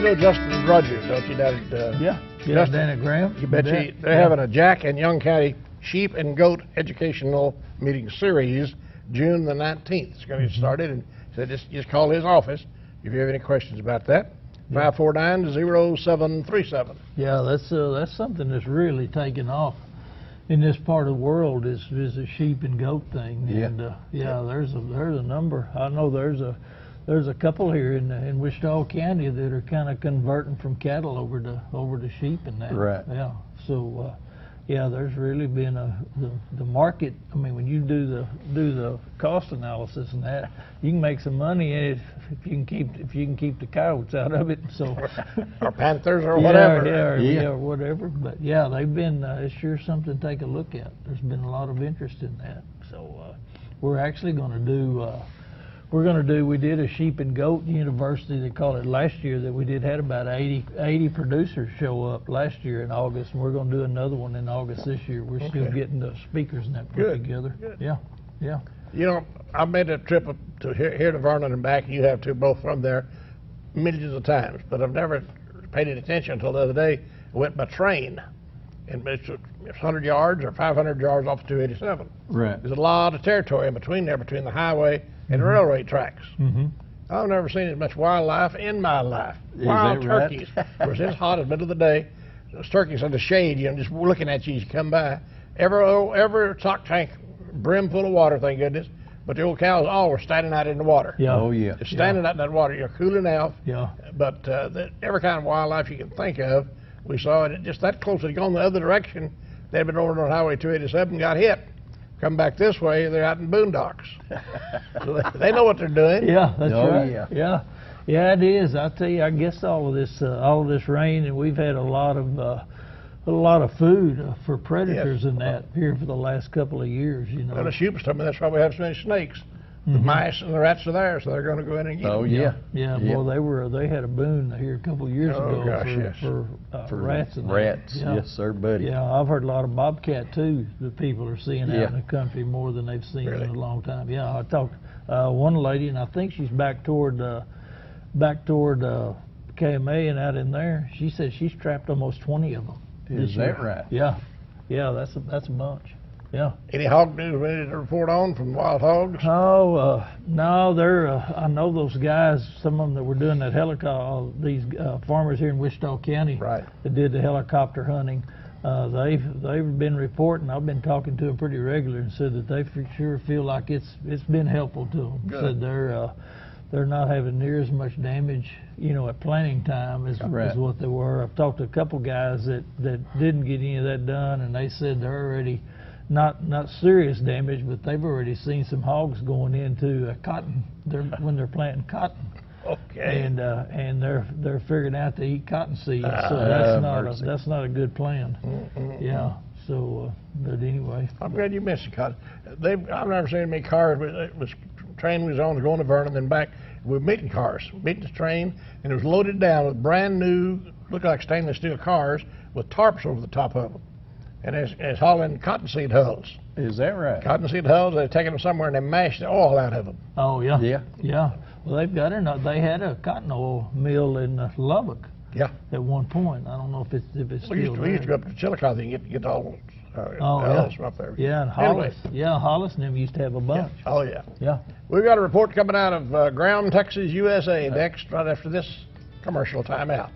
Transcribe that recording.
know Justin Rogers, don't you, down at Yeah, Justin? down at Graham. You bet you. They're having a Jack and Young County Sheep and Goat Educational Meeting Series, June the 19th. It's going to get started, and so just call his office if you have any questions about that. 549-0737. Yeah, that's something that's really taken off in this part of the world is a sheep and goat thing. Yeah. And there's a number. I know there's a couple here in Wichita County that are kind of converting from cattle over to sheep and that. Right. Yeah. So there's really been the market. I mean, when you do the cost analysis and that, you can make some money in it if you can keep the coyotes out of it. So or panthers or whatever. Yeah, whatever. But yeah, they've been. It's sure something to take a look at. There's been a lot of interest in that. So we're actually going to do. We did a sheep and goat university, they call it, last year that we had about 80 producers show up last year in August, and we're going to do another one in August this year. We're still getting the speakers and that put together. Good. Yeah. You know, I made a trip up to here to Vernon and back, and you have too, both from there, millions of times, but I've never paid any attention until the other day. I went by train, and it's 100 yards or 500 yards off 287. Right. There's a lot of territory in between there, between the highway and the railroad tracks. Mm-hmm. I've never seen as much wildlife in my life. Wild turkeys. Of course, it's hot in the middle of the day. Those turkeys in the shade, just looking at you as you come by. Every stock tank brim full of water, thank goodness. But the old cows all were standing out in the water. Yeah. Oh, yeah. Just standing out in that water. You're cooling out. Yeah. But every kind of wildlife you can think of, we saw it. Just that close. They'd gone the other direction. They'd been over on Highway 287, got hit. Come back this way, they're out in boondocks. So they know what they're doing. Yeah, that's right. Yeah. Yeah, it is. I tell you, I guess all of this rain, and we've had a lot of food for predators and that here for the last couple of years. You know. Well, the sheep told me that's why we have so many snakes. The mice and the rats are there, so they're going to go in and get them. Yeah. Yeah, boy, they had a boom here a couple of years ago for rats and rats. Yeah. Yes, sir, buddy. Yeah, I've heard a lot of bobcat too that people are seeing out in the country more than they've seen in a long time. Yeah, I talked one lady, and I think she's back toward KMA and out in there. She said she's trapped almost 20 of them. Is that right? Yeah, that's a bunch. Yeah. Any hog news ready to report on from wild hogs? Oh, no, I know those guys, some of them that were doing that helicopter, these farmers here in Wichita County that did the helicopter hunting. They've been reporting. I've been talking to them pretty regular and said that they for sure feel like it's been helpful to them. Good. Said they're not having near as much damage, at planting time as what they were. I've talked to a couple guys that didn't get any of that done, and they said they're already not serious damage, but they've already seen some hogs going into cotton when they're planting cotton. Okay. And they're figuring out to eat cottonseed, so that's not a good plan. Yeah. So, but anyway. I'm glad you mentioned cotton. I've never seen many cars. It was train was on going to Vernon, then back. We were meeting the train, and it was loaded down with brand new, looked like stainless steel cars with tarps over the top of them. And it's hauling cottonseed hulls. Is that right? Cottonseed hulls, they're taking them somewhere and they mash the oil out of them. Oh, yeah. Yeah. Yeah. Well, they've got they had a cotton oil mill in Lubbock. Yeah. At one point. I don't know if it's still there. We used to go up to Chillicothe and get all hulls from up there. Yeah, and Hollis. Anyway. Yeah, Hollis and them used to have a bunch. Yeah. Oh, yeah. Yeah. We've got a report coming out of Graham, Texas, USA next, right after this commercial timeout.